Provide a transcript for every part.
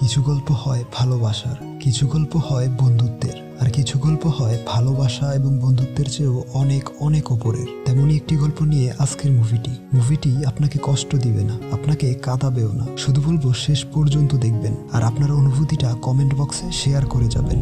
কিছু গল্প হয় ভালোবাসার, কিছু গল্প হয় বন্ধুত্বের, আর কিছু গল্প হয় ভালোবাসা এবং বন্ধুত্বের চেয়েও অনেক অনেক ওপরের। তেমনই একটি গল্প নিয়ে আজকের মুভিটি আপনাকে কষ্ট দিবে না, আপনাকে কাঁদাবেও না, শুধু বলবো শেষ পর্যন্ত দেখবেন আর আপনার অনুভূতিটা কমেন্ট বক্সে শেয়ার করে যাবেন।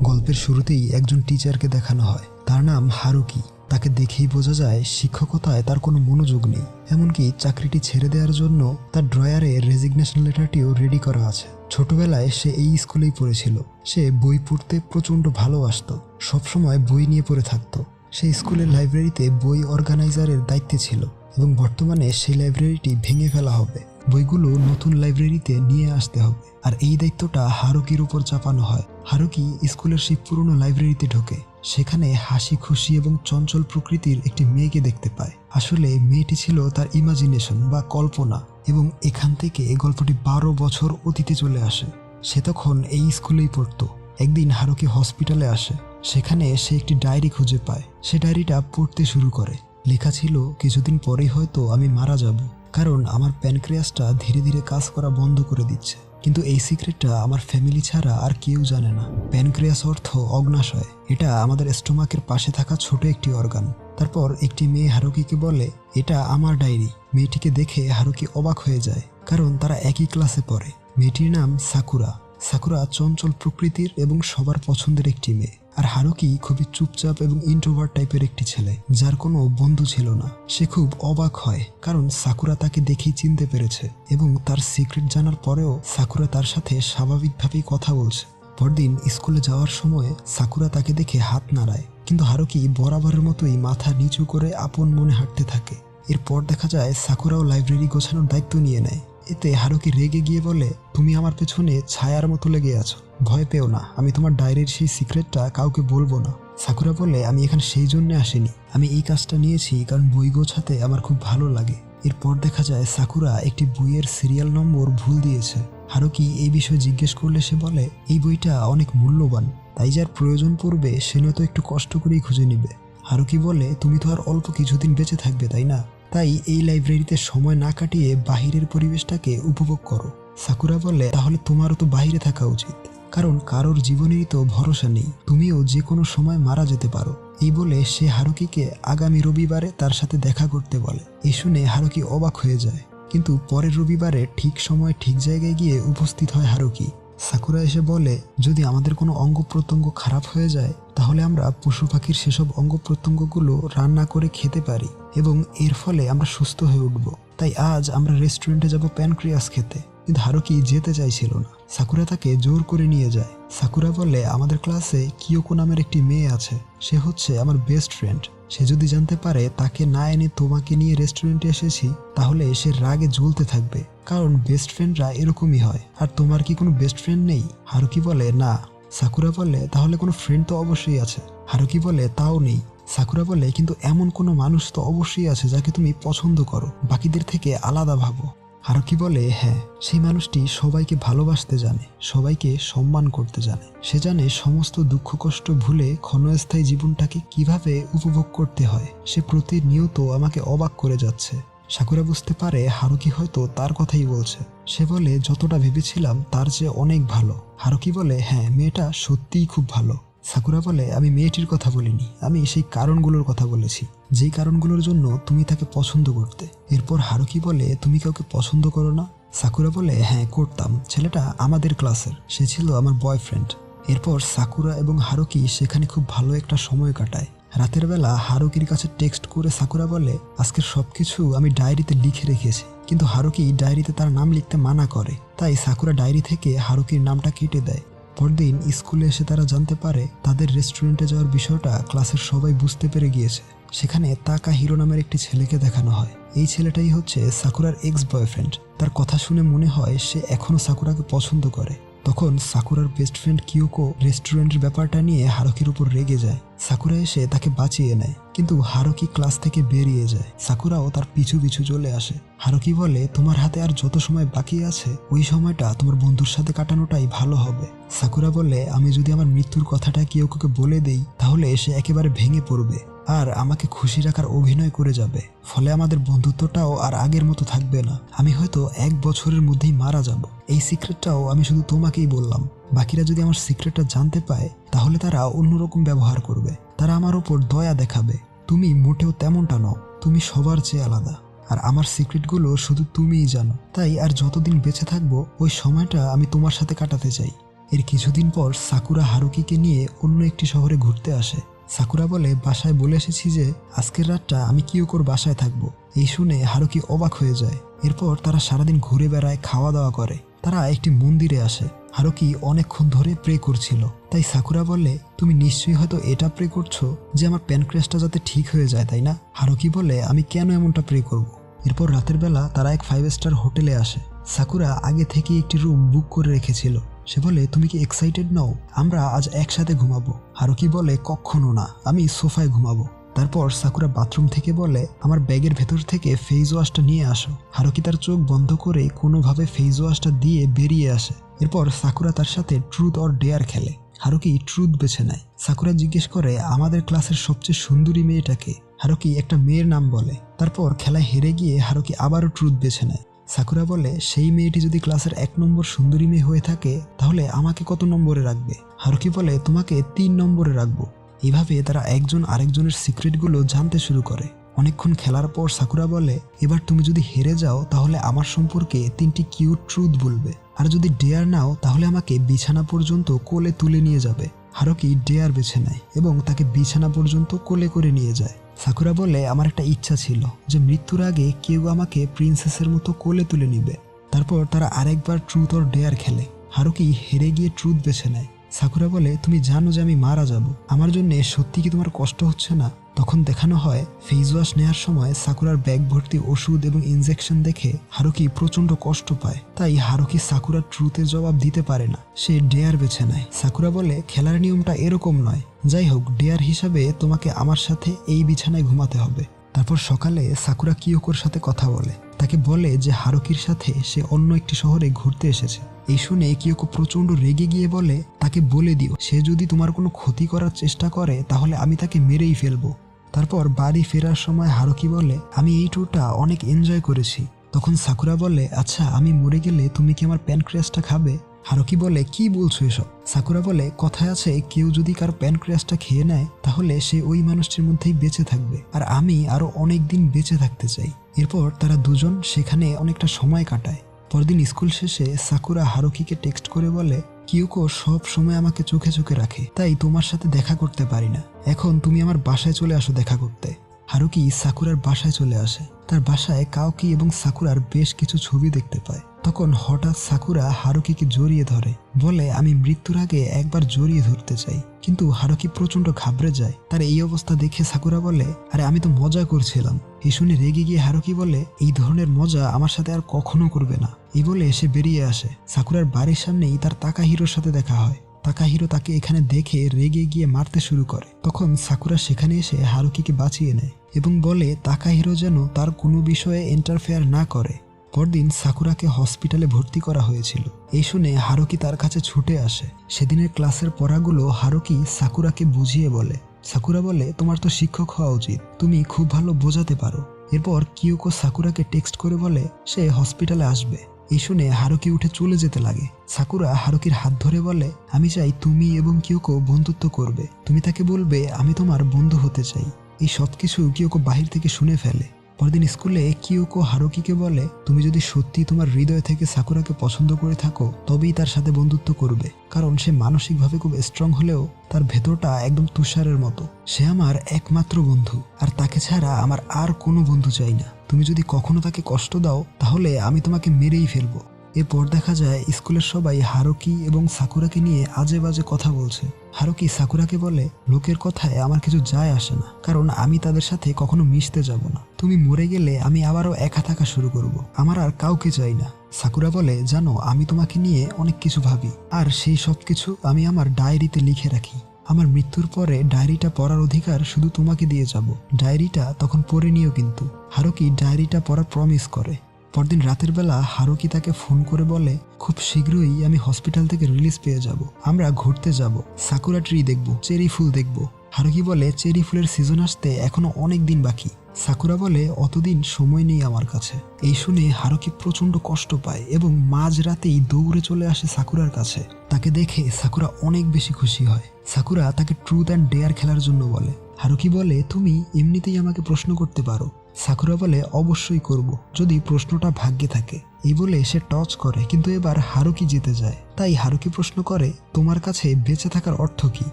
গল্পের শুরুতেই একজন টিচারকে দেখানো হয়, তার নাম হারুকি। তাকে দেখেই বোঝা যায় শিক্ষকতায় তার কোনো মনোযোগ নেই, এমনকি চাকরিটি ছেড়ে দেওয়ার জন্য তার ড্রয়ারে রেজিগনেশন লেটারটিও রেডি করা আছে। ছোটবেলায় সে এই স্কুলেই পড়েছিল, সে বই পড়তে প্রচণ্ড ভালোবাসতো, সবসময় বই নিয়ে পড়ে থাকতো। সে স্কুলের লাইব্রেরিতে বই অর্গানাইজারের দায়িত্বে ছিল এবং বর্তমানে সেই লাইব্রেরিটি ভেঙে ফেলা হবে, বইগুলো নতুন লাইব্রেরিতে নিয়ে আসতে হবে। আর এই দায়িত্বটা হারুকির উপর চাপানো হয়। হারুকি স্কুলের সেই পুরনো লাইব্রেরিতে ঢোকে, সেখানে হাসি খুশি এবং চঞ্চল প্রকৃতির একটি মেয়েকে দেখতে পায়। আসলে মেয়েটি ছিল তার ইমাজিনেশন বা কল্পনা, এবং এখান থেকে গল্পটি 12 বছর অতীতে চলে আসে। সে তখন এই স্কুলেই পড়তো। একদিন হারুকি হসপিটালে আসে, সেখানে সে একটি ডায়েরি খুঁজে পায়। সে ডায়েরিটা পড়তে শুরু করে। লেখা ছিল, কিছুদিন পরেই হয়তো আমি মারা যাব, কারণ আমার প্যানক্রিয়াসটা ধীরে ধীরে কাজ করা বন্ধ করে দিচ্ছে। কিন্তু এই সিক্রেটটা আমার ফ্যামিলি ছাড়া আর কেউ জানে না। প্যানক্রিয়াস অর্থ অগ্নাশয়, এটা আমাদের স্টোমাকের পাশে থাকা ছোট একটি অর্গান। তারপর একটি মেয়ে হারুকিকে বলে, এটা আমার ডায়েরি। মেয়েটিকে দেখে হারুকি অবাক হয়ে যায়, কারণ তারা একই ক্লাসে পড়ে। মেয়েটির নাম সাকুরা। সাকুরা চঞ্চল প্রকৃতির এবং সবার পছন্দের একটি মেয়ে, আর হারুকি খুবই চুপচাপ এবং ইন্ট্রোভার্ট টাইপের একটি ছেলে, যার কোনো বন্ধু ছিল না। সে খুব অবাক হয়, কারণ সাকুরা তাকে দেখেই চিনতে পেরেছে এবং তার সিক্রেট জানার পরেও সাকুরা তার সাথে স্বাভাবিকভাবেই কথা বলছে। পরদিন স্কুলে যাওয়ার সময় সাকুরা তাকে দেখে হাত নাড়ায়, কিন্তু হারুকি বরাবরের মতোই মাথা নিচু করে আপন মনে হাঁটতে থাকে। এরপর দেখা যায় সাকুরাও লাইব্রেরি গোছানোর দায়িত্ব নিয়ে নেয়। এতে হারুকি রেগে গিয়ে বলে, তুমি আমার পেছনে ছায়ার মতো লেগে আছো, ভয় পেও না, আমি তোমার ডায়েরির সেই সিক্রেটটা কাউকে বলবো না। সাকুরা বলে, আমি এখানে সেই জন্য আসিনি, আমি এই কাজটা নিয়েছি কারণ বই গোছাতে আমার খুব ভালো লাগে। এরপর দেখা যায় সাকুরা একটি বইয়ের সিরিয়াল নম্বর ভুল দিয়েছে। হারুকি এই বিষয়ে জিজ্ঞেস করলে সে বলে, এই বইটা অনেক মূল্যবান, তাই যার প্রয়োজন পড়বে সে নয়তো একটু কষ্ট করেই খুঁজে নিবে। হারুকি বলে, তুমি তো আর অল্প কিছুদিন বেঁচে থাকবে, তাই না? তাই এই লাইব্রেরিতে সময় না কাটিয়ে বাহিরের পরিবেশটাকে উপভোগ করো। সাকুরা বলে, তাহলে তোমারও তো বাইরে থাকা উচিত, কারণ কারোর জীবনেরই তো ভরসা নেই, তুমিও যে কোনো সময় মারা যেতে পারো। এই বলে সে হারুকিকে আগামী রবিবারে তার সাথে দেখা করতে বলে। এই শুনে হারুকি অবাক হয়ে যায়, কিন্তু পরের রবিবারে ঠিক সময় ঠিক জায়গায় গিয়ে উপস্থিত হয় হারুকি। সাকুরা এসে বলে, যদি আমাদের কোনো অঙ্গ প্রত্যঙ্গ খারাপ হয়ে যায়, তাহলে আমরা পশু পাখির সেসব অঙ্গ প্রত্যঙ্গগুলো রান্না করে খেতে পারি এবং এর ফলে আমরা সুস্থ হয়ে উঠব। তাই আজ আমরা রেস্টুরেন্টে যাব প্যানক্রিয়াস খেতে। কিন্তু হারুকি যেতে চাইছিল না, সাকুরা তাকে জোর করে নিয়ে যায়। সাকুরা বলে, আমাদের ক্লাসে কিয়োকো নামের একটি মেয়ে আছে, সে হচ্ছে আমার বেস্ট ফ্রেন্ড। সে যদি জানতে পারে তাকে না এনে তোমাকে নিয়ে রেস্টুরেন্টে এসেছি, তাহলে সে রাগে জ্বলতে থাকবে, কারণ বেস্ট ফ্রেন্ডরা এরকমই হয়। আর তোমার কি কোনো বেস্ট ফ্রেন্ড নেই? হারুকি বলে, না। সাকুরা বলে, তাহলে কোনো ফ্রেন্ড তো অবশ্যই আছে। হারুকি বলে, তাও নেই। সাকুরা বলে, কিন্তু এমন কোনো মানুষ তো অবশ্যই আছে যাকে তুমি পছন্দ করো, বাকিদের থেকে আলাদা ভাবো। হারুকি বলে, হ্যাঁ, সেই মানুষটি সবাইকে ভালোবাসতে জানে, সবাইকে সম্মান করতে জানে। সে জানে সমস্ত দুঃখ কষ্ট ভুলে ক্ষণস্থায়ী জীবনটাকে কিভাবে উপভোগ করতে হয়। সে প্রতিনিয়ত আমাকে অবাক করে যাচ্ছে। সাকুরা বুঝতে পারে হারুকি হয়তো তার কথাই বলছে। সে বলে, যতটা ভেবেছিলাম তার চেয়ে অনেক ভালো। হারুকি বলে, হ্যাঁ, মেয়েটা সত্যিই খুব ভালো। সাকুরা বলে, আমি মেয়েটির কথা বলিনি, আমি সেই কারণগুলোর কথা বলেছি, যেই কারণগুলোর জন্য তুমি তাকে পছন্দ করতে। এরপর হারুকি বলে, তুমি কাউকে পছন্দ করো না? সাকুরা বলে, হ্যাঁ করতাম, ছেলেটা আমাদের ক্লাসের, সে ছিল আমার বয়ফ্রেন্ড। এরপর সাকুরা এবং হারুকি সেখানে খুব ভালো একটা সময় কাটায়। রাতের বেলা হারুকির কাছে টেক্সট করে সাকুরা বলে, আজকের সবকিছু আমি ডায়েরিতে লিখে রেখেছি। কিন্তু হারুকি ডায়েরিতে তার নাম লিখতে মানা করে, তাই সাকুরা ডায়েরি থেকে হারুকির নামটা কেটে দেয়। পরদিন স্কুলে এসে তারা জানতে পারে তাদের রেস্টুরেন্টে যাওয়ার বিষয়টা ক্লাসের সবাই বুঝতে পেরে গিয়েছে। সেখানে তাকা হিরো নামের একটি ছেলেকে দেখানো হয়। এই ছেলেটাই হচ্ছে সাকুরার এক্স বয়ফ্রেন্ড। তার কথা শুনে মনে হয় সে এখনো সাকুরাকে পছন্দ করে। তখন সাকুরার বেস্ট ফ্রেন্ড কিয়োকো রেস্টুরেন্টের ব্যাপারটা নিয়ে হারুকির উপর রেগে যায়। সাকুরা এসে তাকে বাঁচিয়ে নেয়, কিন্তু হারুকি ক্লাস থেকে বেরিয়ে যায়। সাকুরাও তার পিছু পিছু চলে আসে। হারুকি বলে, তোমার হাতে আর যত সময় বাকি আছে, ওই সময়টা তোমার বন্ধুর সাথে কাটানোটাই ভালো হবে। সাকুরা বলে, আমি যদি আমার মৃত্যুর কথাটা কিয়োকোকে বলে দেই, তাহলে সে একেবারে ভেঙে পড়বে, আর আমাকে খুশি রাখার অভিনয় করে যাবে। ফলে আমাদের বন্ধুত্বটাও আর আগের মতো থাকবে না। আমি হয়তো 1 বছরের মধ্যেই মারা যাব। এই সিক্রেটটাও আমি শুধু তোমাকেই বললাম। বাকিরা যদি আমার সিক্রেটটা জানতে পায় তাহলে তারা অন্যরকম ব্যবহার করবে, তারা আমার ওপর দয়া দেখাবে। তুমি মোটেও তেমনটা নও, তুমি সবার চেয়ে আলাদা। আর আমার সিক্রেটগুলো শুধু তুমিই জানো। তাই আর যতদিন বেঁচে থাকবো ওই সময়টা আমি তোমার সাথে কাটাতে চাই। এর কিছুদিন পর সাকুরা হারুকিকে নিয়ে অন্য একটি শহরে ঘুরতে আসে। সাকুরা বলে, বাসায় বলে এসেছি যে আজকের রাতটা আমি কিয়োকোর বাসায় থাকবো। এই শুনে হারুকি অবাক হয়ে যায়। এরপর তারা সারাদিন ঘুরে বেড়ায়, খাওয়া দাওয়া করে। তারা একটি মন্দিরে আসে। হারুকি অনেকক্ষণ ধরে প্রে করছিল। তাই সাকুরা বলে, তুমি নিশ্চয়ই হয়তো এটা প্রে করছো যে আমার প্যানক্রিয়াসটা যাতে ঠিক হয়ে যায়, তাই না? হারুকি বলে, আমি কেন এমনটা প্রে করব? এরপর রাতের বেলা তারা এক 5 স্টার হোটেলে আসে। সাকুরা আগে থেকে একটি রুম বুক করে রেখেছিল। সে বলে, তুমি কি এক্সাইটেড নও? আমরা আজ একসাথে ঘুমাবো। হারুকি বলে, কখনো না, আমি সোফায় ঘুমাবো। তারপর সাকুরা বাথরুম থেকে বলে, আমার ব্যাগের ভেতর থেকে ফেস ওয়াশটা নিয়ে আসো। হারুকি তার চোখ বন্ধ করে কোনোভাবে ফেস ওয়াশটা দিয়ে বেরিয়ে আসে। এরপর সাকুরা তার সাথে ট্রুথ অর ডেয়ার খেলে। হারুকি ট্রুথ বেছে নেয়। সাকুরা জিজ্ঞেস করে, আমাদের ক্লাসের সবচেয়ে সুন্দরী মেয়েটাকে? হারুকি একটা মেয়ের নাম বলে। তারপর খেলায় হেরে গিয়ে হারুকি আবারও ট্রুথ বেছে নেয়। সাকুরা বলে, সেই মেয়েটি যদি ক্লাসের 1 নম্বর সুন্দরী মেয়ে হয়ে থাকে তাহলে আমাকে কত নম্বরে রাখবে? হারুকি বলে, তোমাকে 3 নম্বরে রাখবো। এইভাবে তারা একজন আরেকজনের সিক্রেটগুলো জানতে শুরু করে। অনেকক্ষণ খেলার পর সাকুরা বলে, এবার তুমি যদি হেরে যাও তাহলে আমার সম্পর্কে 3টি কিউট ট্রুথ বলবে, আর যদি ডেয়ার নাও তাহলে আমাকে বিছানা পর্যন্ত কোলে তুলে নিয়ে যাবে। হারুকি ডেয়ার বেছে নেয় এবং তাকে বিছানা পর্যন্ত কোলে করে নিয়ে যায়। সাকুরা বলে, আমার একটা ইচ্ছা ছিল যে মৃত্যুর আগে কেউ আমাকে প্রিন্সেসের মতো কোলে তুলে নিবে। তারপর তারা আরেকবার ট্রুথ অর ডেয়ার খেলে। হারুকি হেরে গিয়ে ট্রুথ বেছে নেয়। সাকুরা বলে, তুমি জানো যে আমি মারা যাব, আমার জন্য সত্যি কি তোমার কষ্ট হচ্ছে না? তখন দেখানো হয় ফেস ওয়াশ নেওয়ার সময় সাকুরার ব্যাগ ভর্তি ওষুধ এবং ইনজেকশন দেখে হারুকি প্রচন্ড কষ্ট পায়। তাই হারুকি সাকুরার ট্রুথের জবাব দিতে পারে না, সে ডেয়ার বেছে নেয়। সাকুরা বলে, খেলার নিয়মটা এরকম নয়, যাই হোক ডেয়ার হিসাবে তোমাকে আমার সাথে এই বিছানায় ঘুমাতে হবে। তারপর সকালে সাকুরা কিয়োকোর সাথে কথা বলে, তাকে বলে যে হারুকির সাথে সে অন্য একটি শহরে ঘুরতে এসেছে। এই শুনে কিয়োকো প্রচন্ড রেগে গিয়ে বলে, তাকে বলে দিও সে যদি তোমার কোনো ক্ষতি করার চেষ্টা করে তাহলে আমি তাকে মেরেই ফেলবো। তারপর বাড়ি ফেরার সময় হারুকি বলে, আমি এই ট্যুরটা অনেক এনজয় করেছি। তখন সাকুরা বলে, আচ্ছা আমি মরে গেলে তুমি কি আমার প্যানক্রিয়াসটা খাবে? হারুকি বলে, কি বলছো এসব? সাকুরা বলে, কথায় আছে কেউ যদি কারো প্যানক্রিয়াসটা খেয়ে নেয় তাহলে সে ওই মানুষটির মধ্যেই বেঁচে থাকবে, আর আমি আরো অনেক দিন বেঁচে থাকতে চাই। এরপর তারা দুজন সেখানে অনেকটা সময় কাটায়। পরদিন স্কুল শেষে সাকুরা হারুকিকে টেক্সট করে বলে, কিয়োকো সব সময় আমাকে চোখে চোখে রাখে, তাই তোমার সাথে দেখা করতে পারি না, এখন তুমি আমার বাসায় চলে আসো দেখা করতে। হারুকি সাকুরার বাসায় চলে আসে। তার বাসায় কাওকি এবং সাকুরার বেশ কিছু ছবি দেখতে পায়। তখন হঠাৎ সাকুরা হারুকিকে জড়িয়ে ধরে, বলে, আমি মৃত্যুর আগে একবার জড়িয়ে ধরতে চাই। কিন্তু হারুকি প্রচন্ড ঘাবড়ে যায়। তার এই অবস্থা দেখে সাকুরা বলে, আরে আমি তো মজা করছিলাম। এই শুনে রেগে গিয়ে হারুকি বলে, এই ধরনের মজা আমার সাথে আর কখনো করবে না। এই বলে সে বেরিয়ে আসে। সাকুরার বাড়ির সামনেই তার তাকাহিরোর সাথে দেখা হয়। তাকাহিরো তাকে এখানে দেখে রেগে গিয়ে মারতে শুরু করে। তখন সাকুরা সেখানে এসে হারুকিকে বাঁচিয়ে নেয় এবং বলে তাকাহিরো যেন তার কোনো বিষয়ে ইন্টারফেয়ার না করে। পরদিন সাকুরাকে হসপিটালে ভর্তি করা হয়েছিল। এই শুনে হারুকি তার কাছে ছুটে আসে। সেদিনের ক্লাসের পড়াগুলো হারুকি সাকুরাকে বুঝিয়ে বলে। সাকুরা বলে, তোমার তো শিক্ষক হওয়া উচিত, তুমি খুব ভালো বোঝাতে পারো। এরপর কিয়োকো সাকুরাকে টেক্সট করে বলে সে হসপিটালে আসবে। এই শুনে হারুকি উঠে চলে যেতে লাগে। সাকুরা হারুকির হাত ধরে বলে, আমি চাই তুমি এবং কিয়োকো বন্ধুত্ব করবে, তুমি তাকে বলবে আমি তোমার বন্ধু হতে চাই। এই সবকিছু কিয়োকো বাহির থেকে শুনে ফেলে। পরদিন স্কুলে কিয়োকো হারুকিকে বলে, তুমি যদি সত্যি তোমার হৃদয় থেকে সাকুরাকে পছন্দ করে থাকো তবেই তার সাথে বন্ধুত্ব করবে, কারণ সে মানসিকভাবে খুব স্ট্রং হলেও তার ভেতরটা একদম তুষারের মতো। সে আমার একমাত্র বন্ধু, আর তাকে ছাড়া আমার আর কোনো বন্ধু চাই না। তুমি যদি কখনো তাকে কষ্ট দাও তাহলে আমি তোমাকে মেরেই ফেলবো। এরপর দেখা যায় স্কুলের সবাই হারুকি এবং সাকুরাকে নিয়ে আজে বাজে কথা বলছে। হারুকি সাকুরাকে বলে, লোকের কথায় আমার কিছু যায় আসে না, কারণ আমি তাদের সাথে কখনো মিশতে যাব না। তুমি মরে গেলে আমি আবারও একা থাকা শুরু করব, আমার আর কাউকে চাই না। সাকুরা বলে, জানো আমি তোমাকে নিয়ে অনেক কিছু ভাবি, আর সেই সব কিছু আমি আমার ডায়েরিতে লিখে রাখি। আমার মৃত্যুর পরে ডায়েরিটা পড়ার অধিকার শুধু তোমাকে দিয়ে যাব। ডায়েরিটা তখন পড়ে নিও কিন্তু। হারুকি ডায়েরিটা পড়ার প্রমিস করে। পরদিন রাতের বেলা হারুকি তাকে ফোন করে বলে, খুব শীঘ্রই আমি হসপিটাল থেকে রিলিজ পেয়ে যাব, আমরা ঘুরতে যাব, সাকুরা ট্রি দেখব, চেরি ফুল দেখব। হারুকি বলে চেরি ফুলের সিজন আসতে এখনো অনেক দিন বাকি। সাকুরা বলে অতদিন সময় নেই আমার কাছে। এই শুনে হারুকি প্রচন্ড কষ্ট পায় এবং মাঝ রাতেই দৌড়ে চলে আসে সাকুরার কাছে। তাকে দেখে সাকুরা অনেক বেশি খুশি হয়। সাকুরা তাকে ট্রুথ অ্যান্ড ডেয়ার খেলার জন্য বলে। হারুকি বলে তুমি এমনিতেই আমাকে প্রশ্ন করতে পারো। সাকুরা বলে অবশ্যই করব, যদি প্রশ্নটা ভাগ্যে থাকে। এই বলে সে টচ করে, কিন্তু এবার হারুকি জিতে যায়। তাই হারুকি প্রশ্ন করে তোমার কাছে বেঁচে থাকার অর্থ কি?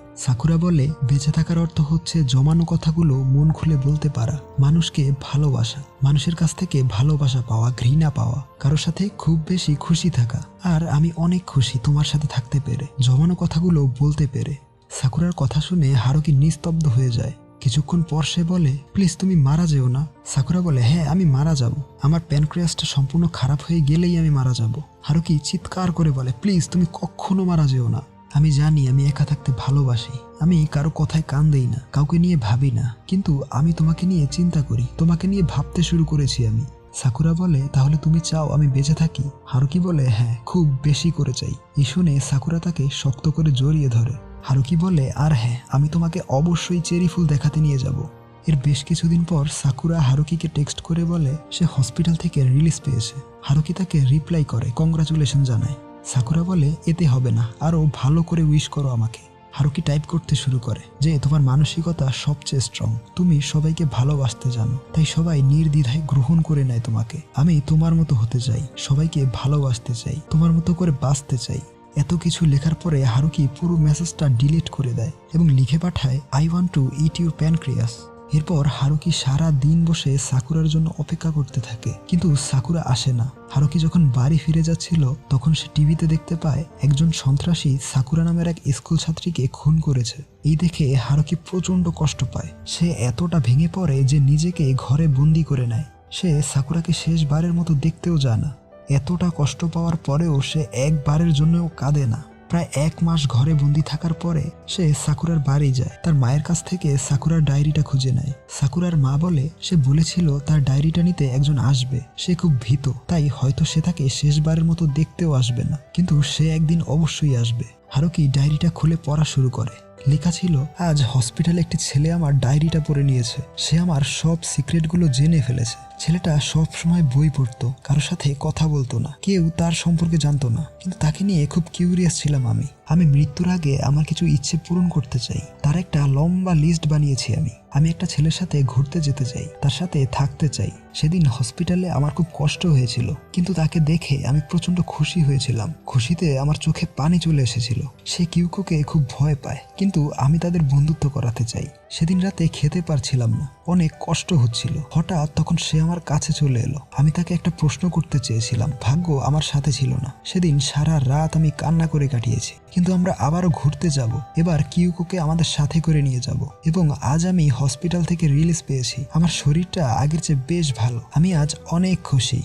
সাকুরা বলে বেঁচে থাকার অর্থ হচ্ছে জমানো কথাগুলো মন খুলে বলতে পারা, মানুষকে ভালোবাসা, মানুষের কাছ থেকে ভালোবাসা পাওয়া, ঘৃণা পাওয়া, কারোর সাথে খুব বেশি খুশি থাকা। আর আমি অনেক খুশি তোমার সাথে থাকতে পেরে, জমানো কথাগুলো বলতে পেরে। সাকুরার কথা শুনে হারুকি নিস্তব্ধ হয়ে যায়। কিছুক্ষণ পর সে বলে প্লিজ তুমি মারা যেও না। সাকুরা বলে হ্যাঁ আমি মারা যাব, আমার প্যানক্রিয়াসটা সম্পূর্ণ খারাপ হয়ে গেলেই আমি মারা যাব। হারুকি চিৎকার করে বলে প্লিজ তুমি কখনো মারা যেও না। আমি জানি আমি একা থাকতে ভালোবাসি, আমি কারো কথায় কান দেই না, কাউকে নিয়ে ভাবি না, কিন্তু আমি তোমাকে নিয়ে চিন্তা করি, তোমাকে নিয়ে ভাবতে শুরু করেছি আমি। সাকুরা বলে তাহলে তুমি চাও আমি বেঁচে থাকি? হারুকি বলে হ্যাঁ খুব বেশি করে চাই। এই শুনে সাকুরা তাকে শক্ত করে জড়িয়ে ধরে। হারুকি বলে আর হ্যাঁ আমি তোমাকে অবশ্যই চেরি ফুল দেখাতে নিয়ে যাব। এর বেশ কিছুদিন পর সাকুরা হারুকিকে টেক্সট করে বলে সে হসপিটাল থেকে রিলিজ পেয়েছে। হারুকি তাকে রিপ্লাই করে কংগ্রাচুলেশন জানায়। সাকুরা বলে এতে হবে না, আরো ভালো করে উইশ করো আমাকে। হারুকি টাইপ করতে শুরু করে যে তোমার মানসিকতা সবচেয়ে স্ট্রং, তুমি সবাইকে ভালোবাসতে জানো, তাই সবাই নির্দ্বিধায় গ্রহণ করে নেয় তোমাকে। আমি তোমার মতো হতে চাই, সবাইকে ভালোবাসতে চাই, তোমার মতো করে বাঁচতে চাই। এত কিছু লেখার পরে হারুকি পুরো মেসেজটা ডিলিট করে দেয় এবং লিখে পাঠায় I want to eat your pancreas. এরপর হারুকি সারা দিন বসে সাকুরার জন্য অপেক্ষা করতে থাকে, কিন্তু সাকুরা আসে না। হারুকি যখন বাড়ি ফিরে যাচ্ছিল তখন সে টিভিতে দেখতে পায় একজন সন্ত্রাসী সাকুরা নামের এক স্কুল ছাত্রীকে খুন করেছে। এই দেখে হারুকি প্রচন্ড কষ্ট পায়। সে এতটা ভেঙে পড়ে যে নিজেকে ঘরে বন্দি করে নেয়। সে সাকুরাকে শেষবারের মতো দেখতেও যায় না। এতটা কষ্ট পাওয়ার পরেও সে একবারের জন্যও কাঁদে না। প্রায় 1 মাস ঘরে বন্দি থাকার পরে সে সাকুরার বাড়ি যায়। তার মায়ের কাছ থেকে সাকুরার ডায়েরিটা খুঁজে নেয়। সাকুরার মা বলে সে বলেছিল তার ডায়েরিটা নিতে একজন আসবে, সে খুব ভীত, তাই হয়তো সে তাকে শেষবারের মতো দেখতেও আসবে না, কিন্তু সে একদিন অবশ্যই আসবে। হারুকি ডায়েরিটা খুলে পড়া শুরু করে। লেখা ছিল আজ হসপিটালে একটি ছেলে আমার ডায়েরিটা পড়ে নিয়েছে, সে আমার সব সিক্রেটগুলো জেনে ফেলেছে। ছেলেটা সব সময় বই পড়তো, কারোর সাথে কথা বলতো না, কেউ তার সম্পর্কে জানতো না, কিন্তু তাকে নিয়ে খুব কিউরিয়াস ছিলাম আমি মৃত্যুর আগে আমার কিছু ইচ্ছে পূরণ করতে চাই। তার একটা লম্বা লিস্ট বানিয়েছি আমি একটা ছেলের সাথে ঘুরতে যেতে চাই, তার সাথে থাকতে চাই। সেদিন হসপিটালে আমার খুব কষ্ট হয়েছিল, কিন্তু তাকে দেখে আমি প্রচন্ড খুশি হয়েছিলাম। খুশিতে আমার চোখে পানি চলে এসেছিল। সে কিউকোকে খুব ভয় পায়, কিন্তু আমি তাদের বন্ধুত্ব করাতে চাই। সেদিন রাতে খেতে পারছিলাম না, অনেক কষ্ট হচ্ছিল। হঠাৎ তখন সে আমার কাছে চলে এলো। আমি তাকে একটা প্রশ্ন করতে চেয়েছিলাম, ভাগ্য আমার সাথে ছিল না। সেদিন সারা রাত আমি কান্না করে কাটিয়েছি, কিন্তু আমরা আবারও ঘুরতে যাব। এবার কিউকোকে আমাদের সাথে করে নিয়ে যাব, এবং আজ আমি হসপিটাল থেকে রিলিজ পেয়েছি। আমার শরীরটা আগের চেয়ে বেশ ভালো, আমি আজ অনেক খুশি।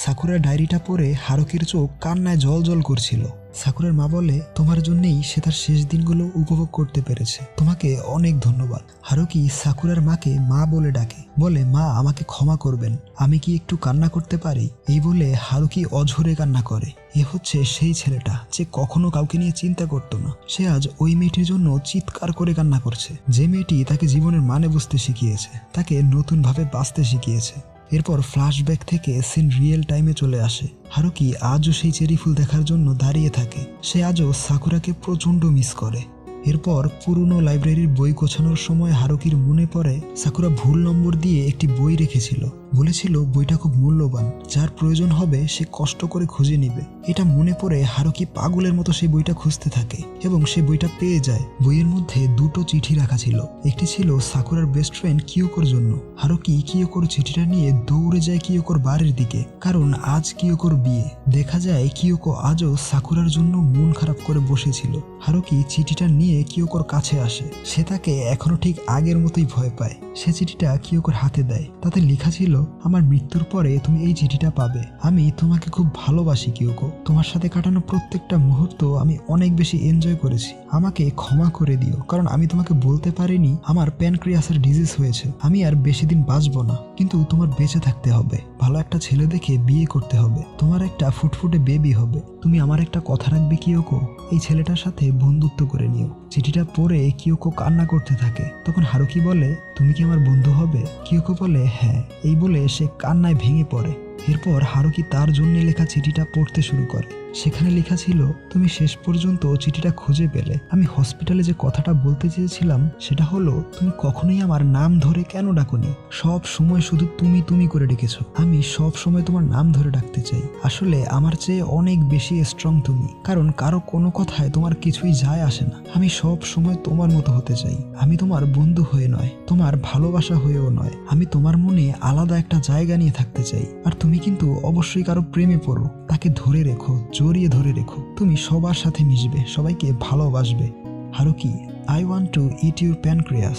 সাকুরা ডায়েরিটা পড়ে হারুকির চোখ কান্নায় জল করছিল। সাকুরার মা বলে তোমার জন্যই সে তার শেষ দিনগুলো উপভোগ করতে পেরেছে, তোমাকে অনেক ধন্যবাদ। হারুকি সাকুরার মাকে মা বলে ডাকে, বলে মা আমাকে ক্ষমা করবেন, আমি কি একটু কান্না করতে পারি? এই বলে হারুকি অঝরে কান্না করে। এ হচ্ছে সেই ছেলেটা যে কখনো কাউকে নিয়ে চিন্তা করতো না। সে আজ ওই মেয়েটির জন্য চিৎকার করে কান্না করছে, যে মেয়েটি তাকে জীবনের মানে বুঝতে শিখিয়েছে, তাকে নতুনভাবে বাঁচতে শিখিয়েছে। এরপর ফ্ল্যাশব্যাক থেকে সিন রিয়েল টাইমে চলে আসে। হারুকি আজও সেই চেরি ফুল দেখার জন্য দাঁড়িয়ে থাকে। সে আজও সাকুরাকে প্রচন্ড মিস করে। এরপর পুরনো লাইব্রেরির বই গোছানোর সময় হারুকির মনে পড়ে সাকুরা ভুল নম্বর দিয়ে একটি বই রেখেছিল। বলেছিল বইটা খুব মূল্যবান, যার প্রয়োজন হবে সে কষ্ট করে খুঁজে নিবে। এটা মনে পড়ে হারুকি পাগলের মতো সেই বইটা খুঁজতে থাকে এবং সে বইটা পেয়ে যায়। বইয়ের মধ্যে 2টো চিঠি রাখা ছিল। একটি ছিল সাকুরার বেস্ট ফ্রেন্ড কিয়োকোর জন্য। হারুকি কিয়োকোর চিঠিটা নিয়ে দৌড়ে যায় কিয়োকোর বাড়ির দিকে, কারণ আজ কিয়োকোর বিয়ে। দেখা যায় কিয়োকো আজও সাকুরার জন্য মন খারাপ করে বসেছিল। হারুকি চিঠিটা নিয়ে কিয়োকোর কাছে আসে। সে তাকে এখনো ঠিক আগের মতোই ভয় পায়। সে চিঠিটা কিয়োকোর হাতে দেয়। তাতে লেখা ছিল আমার মৃত্যুর পরে তুমি এই চিঠিটা পাবে। আমি তোমাকে খুব ভালোবাসি কিয়োকো, তোমার সাথে কাটানো প্রত্যেকটা মুহূর্ত আমি অনেক বেশি এনজয় করেছি। আমাকে ক্ষমা করে দিও, কারণ আমি তোমাকে বলতে পারিনি আমার প্যানক্রিয়াসের ডিজিজ হয়েছে। আমি আর বেশি দিন বাঁচবো না, কিন্তু তোমার বেঁচে থাকতে হবে, ভালো একটা ছেলে দেখে বিয়ে করতে হবে, তোমার একটা ফুটফুটে বেবি হবে। তুমি আমার একটা কথা রাখবে কিয়োকো, এই ছেলেটার সাথে বন্ধুত্ব করে নিও। চিঠিটা পড়ে কিয়োকো কান্না করতে থাকে। তখন হারুকি বলে, তুমি কি আমার বন্ধু হবে? কিয়োকো বলে, হ্যাঁ। এই বলে সে কান্নায় ভেঙে পড়ে। এরপর হারুকি তার জন্য লেখা চিঠিটা পড়তে শুরু করে। সেখানে লেখা ছিল, তুমি শেষ পর্যন্ত চিঠিটা খুঁজে পেলে। আমি হসপিটালে যে কথাটা বলতে চেয়েছিলাম সেটা হলো, তুমি কখনোই আমার নাম ধরে কেন ডাকোনি? সব সময় শুধু তুমি তুমি করে ডেকেছো। আমি সব সময় তোমার নাম ধরে ডাকতে চাই। আসলে আমার চেয়ে অনেক বেশি স্ট্রং তুমি, কারণ কারো কোনো কথায় তোমার কিছুই যায় আসে না। আমি সব সময় তোমার মতো হতে চাই। আমি তোমার বন্ধু হয়ে নয়, তোমার ভালোবাসা হয়েও নয়। আমি তোমার মনে আলাদা একটা জায়গা নিয়ে থাকতে চাই। আর তুমি কিন্তু অবশ্যই কারো প্রেমে পড়ো, তাকে ধরে রেখো, জড়িয়ে ধরে রেখো। তুমি সবার সাথে মিশবে, সবাইকে ভালোবাসবে। Haruki, I want to eat your pancreas.